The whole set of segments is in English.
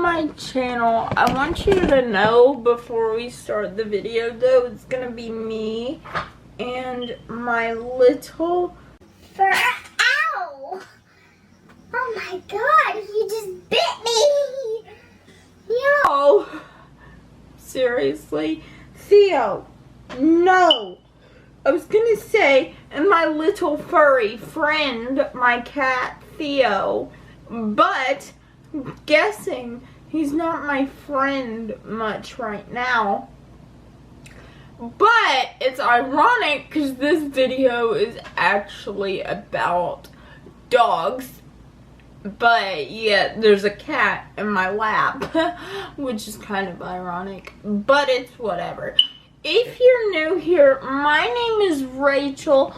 my channel. I want you to know before we start the video though, it's gonna be me and my little fur. Ow! Oh my god, you just bit me! Yeah. Oh, seriously? Theo, no. I was gonna say, and my little furry friend, my cat Theo, but I'm guessing he's not my friend much right now. But it's ironic because this video is actually about dogs. But yeah, there's a cat in my lap, which is kind of ironic, but it's whatever. If you're new here, my name is Rachel.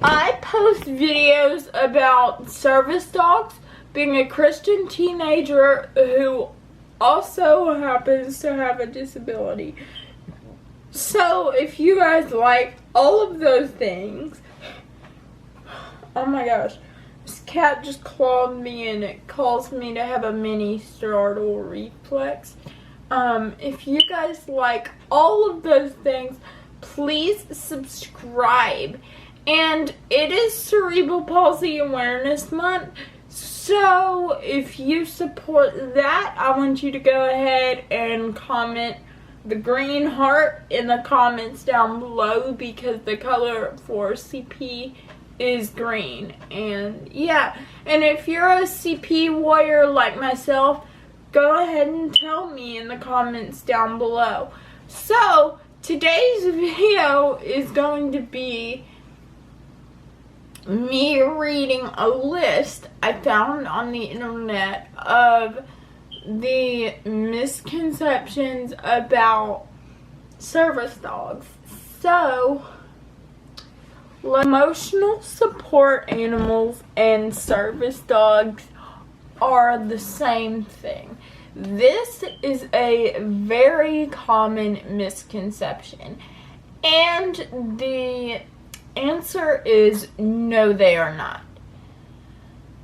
I post videos about service dogs, being a Christian teenager who also happens to have a disability. So if you guys like all of those things, oh my gosh, this cat just clawed me and it caused me to have a mini startle reflex. If you guys like all of those things, please subscribe. And it is Cerebral Palsy Awareness Month, so if you support that, I want you to go ahead and comment the green heart in the comments down below, because the color for CP is green. And yeah, and if you're a CP warrior like myself, go ahead and tell me in the comments down below. So today's video is going to be me reading a list I found on the internet of the misconceptions about service dogs. So, emotional support animals and service dogs are the same thing. This is a very common misconception, and the answer is no, they are not.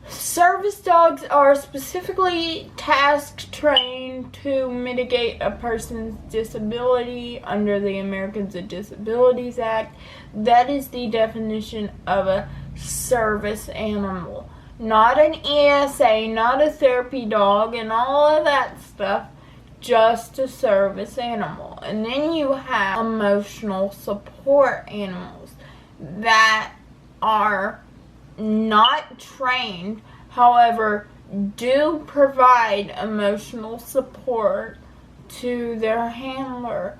Service dogs are specifically task trained to mitigate a person's disability under the Americans with Disabilities Act. That is the definition of a service animal. Not an ESA, not a therapy dog, and all of that stuff. Just a service animal. And then you have emotional support animals that are not trained, however, do provide emotional support to their handler.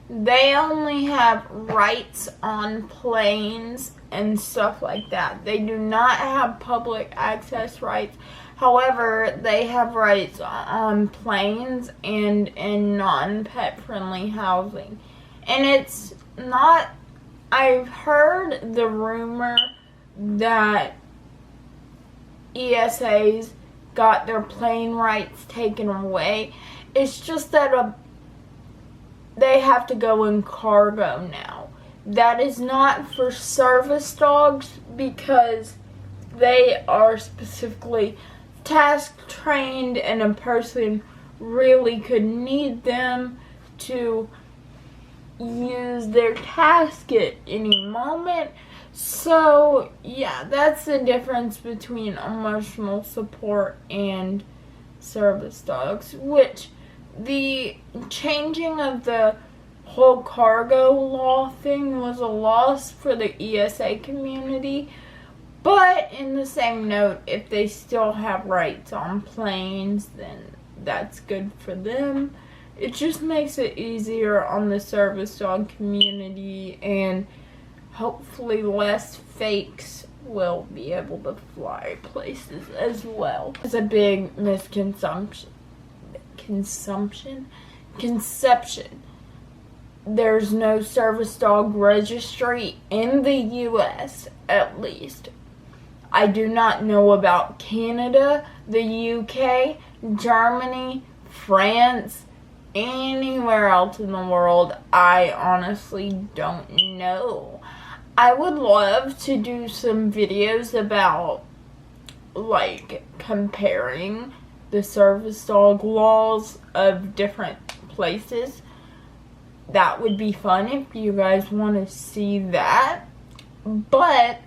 They only have rights on planes and stuff like that. They do not have public access rights. However, they have rights on planes and in non-pet friendly housing. And it's not, I've heard the rumor that ESAs got their plane rights taken away. It's just that they have to go in cargo now. That is not for service dogs because they are specifically task trained and a person really could need them to use their task at any moment. So yeah, that's the difference between emotional support and service dogs, which the changing of the whole cargo law thing was a loss for the ESA community. But in the same note, if they still have rights on planes, then that's good for them. It just makes it easier on the service dog community, and hopefully less fakes will be able to fly places as well. It's a big misconception. Conception. There's no service dog registry in the US, at least. I do not know about Canada, the UK, Germany, France, anywhere else in the world. I honestly don't know. I would love to do some videos about, like, comparing the service dog laws of different places. That would be fun if you guys want to see that. But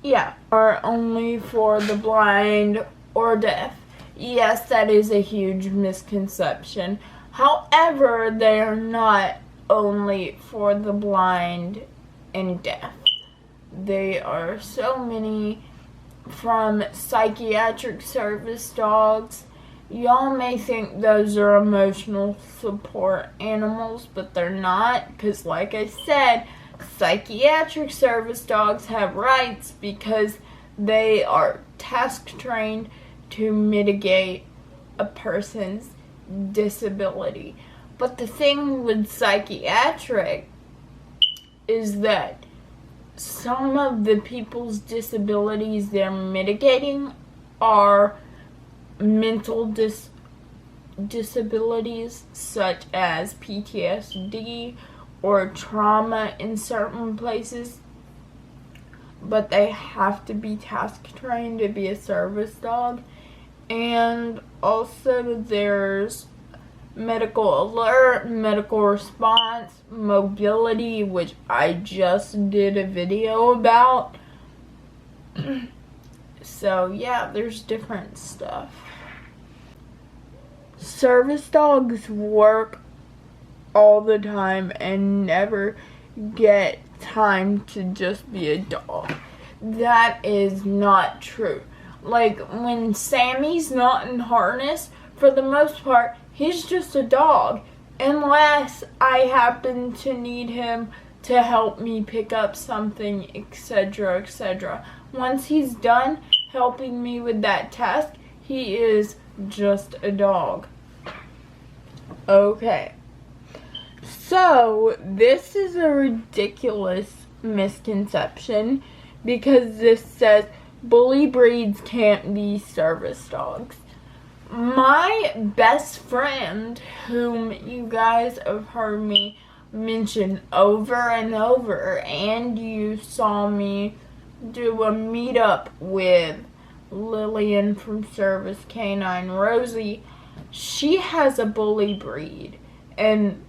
yeah, are only for the blind or deaf. Yes, that is a huge misconception. However, they are not only for the blind and deaf. They are so many, from psychiatric service dogs. Y'all may think those are emotional support animals, but they're not, because like I said, psychiatric service dogs have rights because they are task trained to mitigate a person's disability. But the thing with psychiatric is that some of the people's disabilities they're mitigating are mental disabilities such as PTSD or trauma in certain places, but they have to be task trained to be a service dog. And also there's medical alert, medical response, mobility, which I just did a video about. So yeah, there's different stuff. Service dogs work all the time and never get time to just be a dog. That is not true. Like, when Sammy's not in harness, for the most part, he's just a dog. Unless I happen to need him to help me pick up something, etc., etc. Once he's done helping me with that task, he is just a dog. Okay. So, this is a ridiculous misconception because this says bully breeds can't be service dogs. My best friend, whom you guys have heard me mention over and over, and you saw me do a meetup with Lillian from Service Canine Rosie, she has a bully breed, and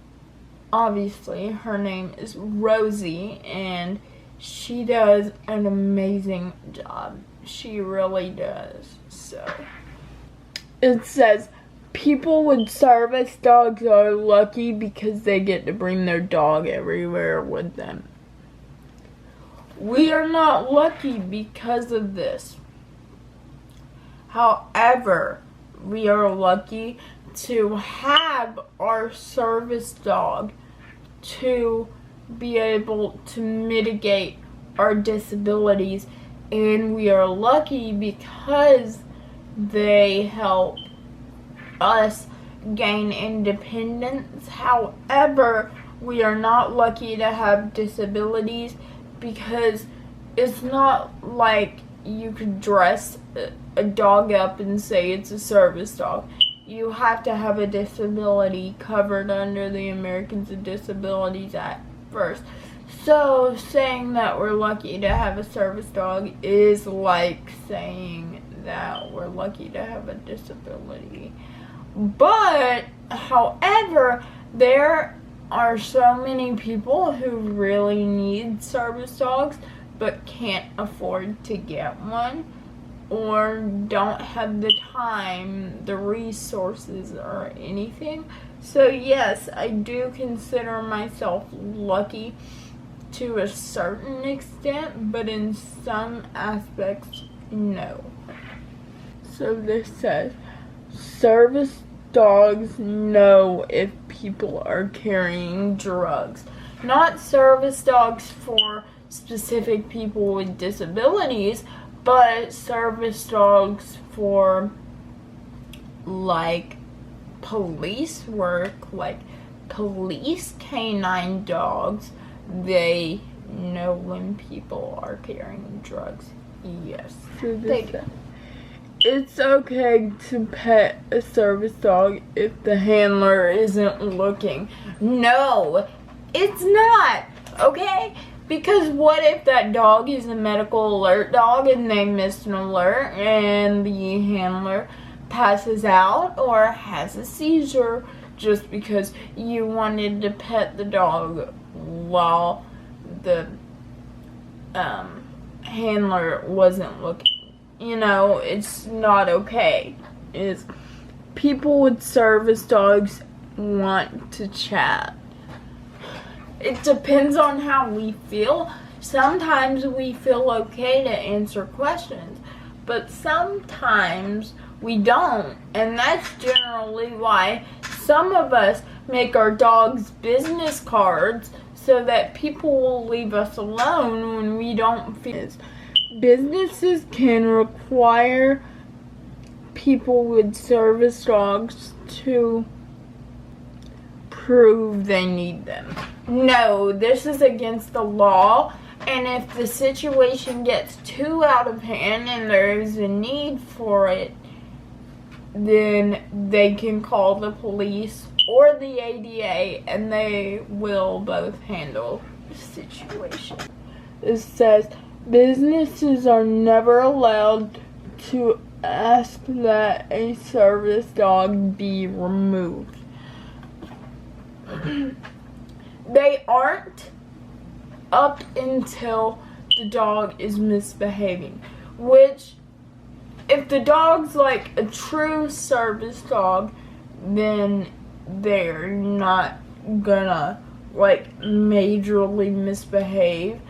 obviously her name is Rosie, and she does an amazing job. She really does. So it says people with service dogs are lucky because they get to bring their dog everywhere with them. We are not lucky because of this. However, we are lucky to have our service dog to be able to mitigate our disabilities, and we are lucky because they help us gain independence. However, we are not lucky to have disabilities because it's not like you could dress a dog up and say it's a service dog. You have to have a disability covered under the Americans with Disabilities Act first. So saying that we're lucky to have a service dog is like saying that we're lucky to have a disability. But, however, there are so many people who really need service dogs but can't afford to get one, or don't have the time, the resources, or anything. So yes, I do consider myself lucky to a certain extent, but in some aspects, no. So this says, service dogs know if people are carrying drugs. Not service dogs for specific people with disabilities, but service dogs for, like, police work, like police canine dogs. They know when people are carrying drugs. Yes, they do. It's okay to pet a service dog if the handler isn't looking. No, it's not, okay? Because what if that dog is a medical alert dog and they missed an alert and the handler passes out or has a seizure just because you wanted to pet the dog while the handler wasn't looking? You know, it's not okay. People with service dogs want to chat. It depends on how we feel. Sometimes we feel okay to answer questions, but sometimes we don't. And that's generally why some of us make our dogs business cards so that people will leave us alone when we don't feel. Businesses can require people with service dogs to prove they need them. No, this is against the law, and if the situation gets too out of hand and there is a need for it, then they can call the police or the ADA, and they will both handle the situation. It says businesses are never allowed to ask that a service dog be removed. They aren't up until the dog is misbehaving, which if the dog's like a true service dog, then they're not gonna like majorly misbehave.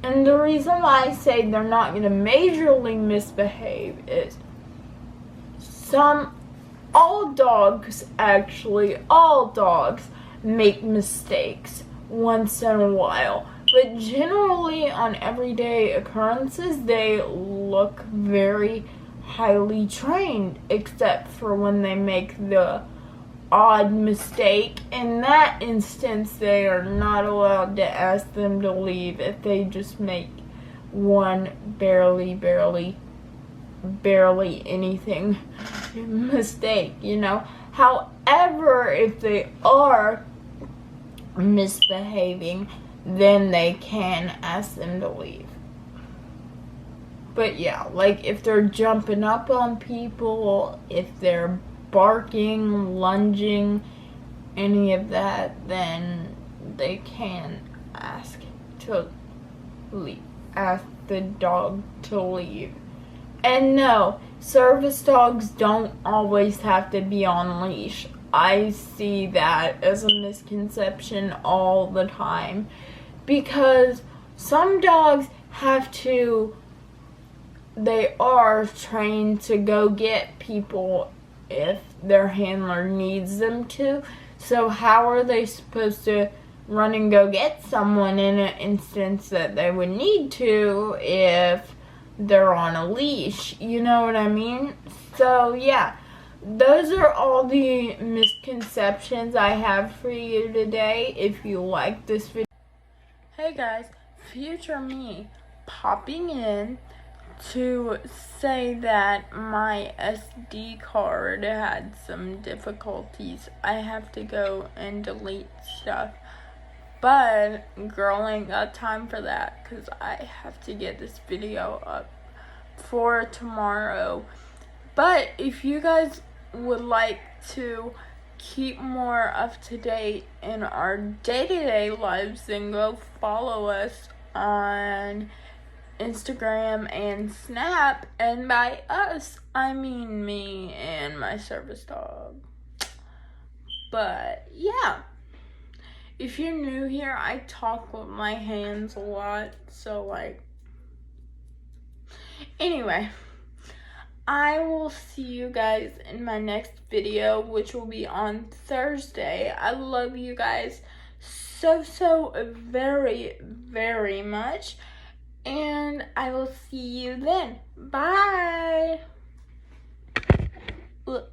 And the reason why I say they're not gonna majorly misbehave is all dogs make mistakes once in a while, but generally on everyday occurrences they look very highly trained, except for when they make the odd mistake. In that instance, they are not allowed to ask them to leave if they just make one barely anything mistake, you know. However, if they are misbehaving, then they can ask them to leave. But yeah, like if they're jumping up on people, if they're barking, lunging, any of that, then they can ask to leave. Ask the dog to leave. And no, service dogs don't always have to be on leash. I see that as a misconception all the time, because some dogs they are trained to go get people if their handler needs them to. So how are they supposed to run and go get someone in an instance that they would need to if they're on a leash? You know what I mean? So yeah, those are all the misconceptions I have for you today. If you like this video, hey guys, future me popping in to say that my SD card had some difficulties. I have to go and delete stuff, but girl ain't got time for that because I have to get this video up for tomorrow. But if you guys would like to keep more up to date in our day-to-day lives, then go follow us on Instagram and Snap. And by us, I mean me and my service dog. But yeah, if you're new here, I talk with my hands a lot, so like, anyway, I will see you guys in my next video, which will be on Thursday. I love you guys so very much, and I will see you then. Bye. Look.